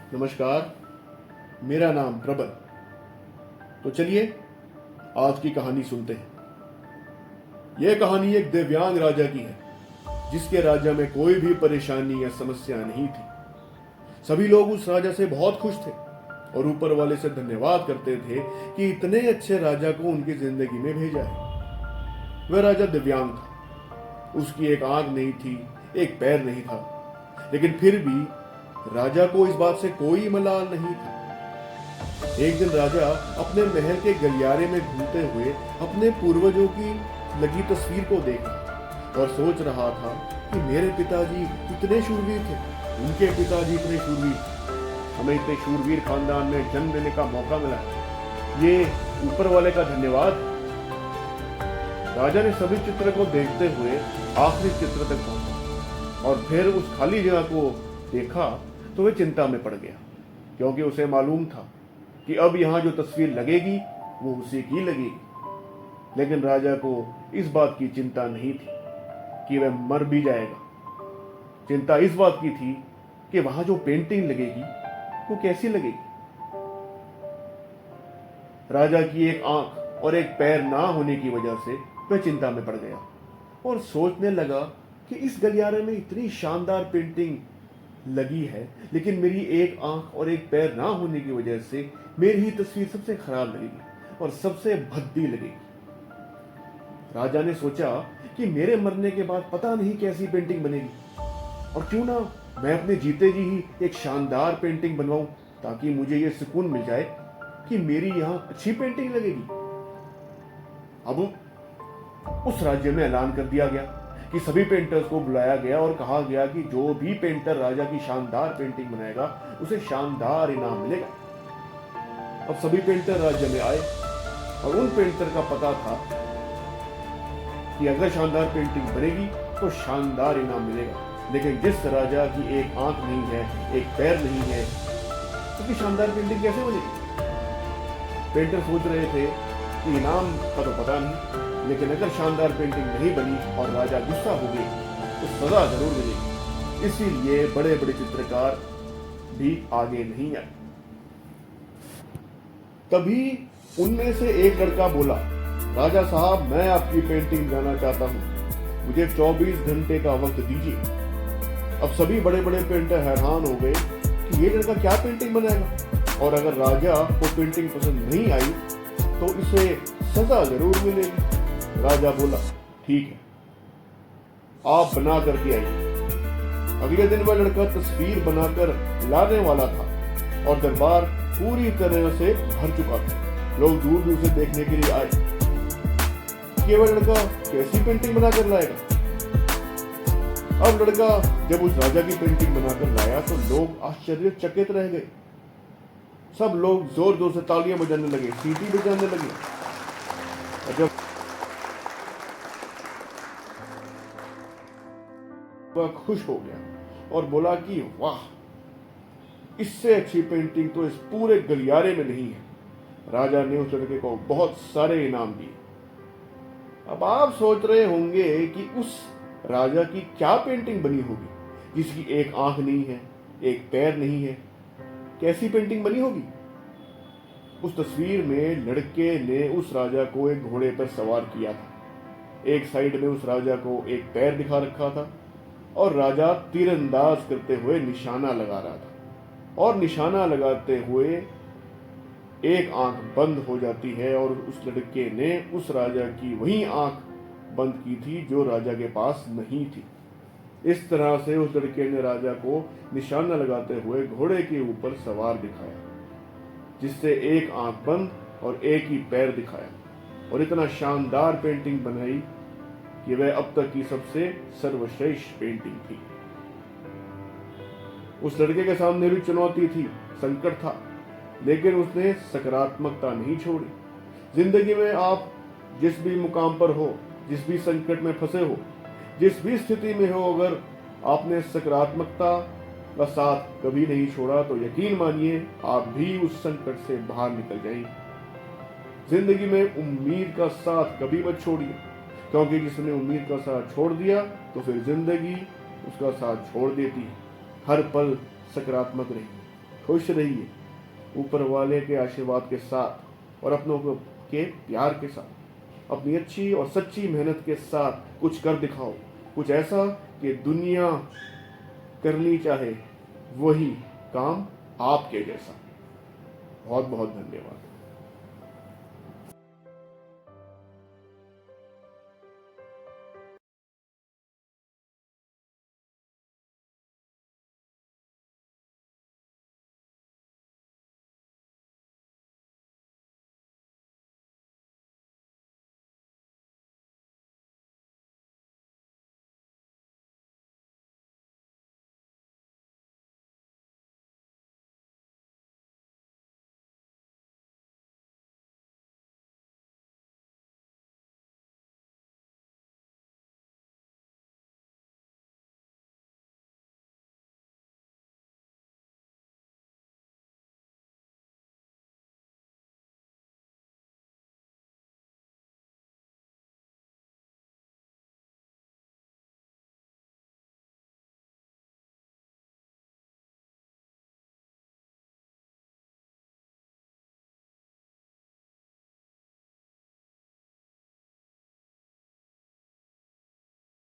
नमस्कार, मेरा नाम प्रबल। तो चलिए आज की कहानी सुनते हैं। यह कहानी एक दिव्यांग राजा की है, जिसके राज्य में कोई भी परेशानी या समस्या नहीं थी। सभी लोग उस राजा से बहुत खुश थे और ऊपर वाले से धन्यवाद करते थे कि इतने अच्छे राजा को उनकी जिंदगी में भेजा है। वह राजा दिव्यांग था। उसकी एक आंख नहीं थी, एक पैर नहीं था, लेकिन फिर भी राजा को इस बात से कोई मलाल नहीं था। एक दिन राजा अपने महल के गलियारे में घूमते हुए अपने पूर्वजों की लगी तस्वीर को देखा और सोच रहा था कि मेरे पिताजी इतने शूरवीर थे, उनके पिताजी इतने शूरवीर, हमें इतने शूरवीर खानदान में जन्म लेने का मौका मिला। ये ऊपर वाले का धन्यवाद। राजा ने सभी चित्र को देखते हुए आखिरी चित्र तक पहुंचा और फिर उस खाली जगह को देखा तो वह चिंता में पड़ गया, क्योंकि उसे मालूम था कि अब यहां जो तस्वीर लगेगी वो उसी की लगेगी। लेकिन राजा को इस बात की चिंता नहीं थी कि वह मर भी जाएगा। चिंता इस बात की थी कि वहां जो पेंटिंग लगेगी वो कैसी लगेगी। राजा की एक आंख और एक पैर ना होने की वजह से वह चिंता में पड़ गया और सोचने लगा कि इस गलियारे में इतनी शानदार पेंटिंग लगी है, लेकिन मेरी एक आंख और एक पैर ना होने की वजह से मेरी ही तस्वीर सबसे खराब लगेगी और सबसे भद्दी लगेगी। राजा ने सोचा कि मेरे मरने के बाद पता नहीं कैसी पेंटिंग बनेगी, और क्यों ना मैं अपने जीते जी ही एक शानदार पेंटिंग बनवाऊं, ताकि मुझे यह सुकून मिल जाए कि मेरी यहां अच्छी पेंटिंग लगेगी। अब उस राज्य में ऐलान कर दिया गया कि सभी पेंटर्स को बुलाया गया और कहा गया कि जो भी पेंटर राजा की शानदार पेंटिंग बनाएगा उसे शानदार इनाम मिलेगा। अब सभी पेंटर राज्य में आए और उन पेंटर का पता था कि अगर शानदार पेंटिंग बनेगी तो शानदार इनाम मिलेगा, लेकिन जिस राजा की एक आंख नहीं है, एक पैर नहीं है, उसकी शानदार पेंटिंग कैसे बनेगी। पेंटर सोच रहे थे कि इनाम का तो पता नहीं, लेकिन अगर शानदार पेंटिंग नहीं बनी और राजा गुस्सा हो गए तो सजा जरूर मिलेगी। इसीलिए बड़े बड़े चित्रकार भी आगे नहीं आए। तभी उनमें से एक लड़का बोला, राजा साहब, मैं आपकी पेंटिंग बनाना चाहता हूं, मुझे 24 घंटे का वक्त दीजिए। अब सभी बड़े बड़े पेंटर हैरान हो गए कि ये लड़का क्या पेंटिंग बनाएगा, और अगर राजा को पेंटिंग पसंद नहीं आई तो इसे सजा जरूर मिलेगी। राजा बोला, ठीक है, आप बना करके आइए। अगले दिन वह लड़का तस्वीर बनाकर लाने वाला था और दरबार पूरी तरह से भर चुका था। लोग दूर दूर से देखने के लिए आए कि वह लड़का कैसी पेंटिंग बनाकर लाएगा। अब लड़का जब उस राजा की पेंटिंग बनाकर लाया तो लोग आश्चर्यचकित रह गए। सब लोग जोर जोर से तालियां बजाने लगे, सीटी बजाने लगे। और जब वह खुश हो गया और बोला कि वाह, इससे अच्छी पेंटिंग तो इस पूरे गलियारे में नहीं है। राजा ने उस लड़के को बहुत सारे इनाम दिए। अब आप सोच रहे होंगे कि उस राजा की क्या पेंटिंग बनी होगी जिसकी एक आंख नहीं है, एक पैर नहीं है। कैसी पेंटिंग बनी होगी। उस तस्वीर में लड़के ने उस राजा को एक घोड़े पर सवार किया था। एक साइड में उस राजा को एक पैर दिखा रखा था और राजा तीरंदाज करते हुए निशाना लगा रहा था, और निशाना लगाते हुए एक आंख बंद हो जाती है और उस लड़के ने उस राजा की वही आंख बंद की थी जो राजा के पास नहीं थी। इस तरह से उस लड़के ने राजा को निशाना लगाते हुए घोड़े के ऊपर सवार दिखाया, जिससे एक आंख बंद और एक ही पैर दिखाया, और इतना शानदार पेंटिंग बनाई कि वह अब तक की सबसे सर्वश्रेष्ठ पेंटिंग थी। उस लड़के के सामने भी चुनौती थी, संकट था, लेकिन उसने सकारात्मकता नहीं छोड़ी। जिंदगी में आप जिस भी मुकाम पर हो, जिस भी संकट में फंसे हो, जिस भी स्थिति में हो, अगर आपने सकारात्मकता का साथ कभी नहीं छोड़ा तो यकीन मानिए आप भी उस संकट से बाहर निकल जाएंगे। जिंदगी में उम्मीद का साथ कभी मत छोड़िए, क्योंकि जिसने उम्मीद का साथ छोड़ दिया तो फिर जिंदगी उसका साथ छोड़ देती है। हर पल सकारात्मक रहिए, खुश रहिए, ऊपर वाले के आशीर्वाद के साथ और अपनों के प्यार के साथ। अपनी अच्छी और सच्ची मेहनत के साथ कुछ कर दिखाओ, कुछ ऐसा कि दुनिया करनी चाहे वही काम आपके जैसा। बहुत बहुत धन्यवाद।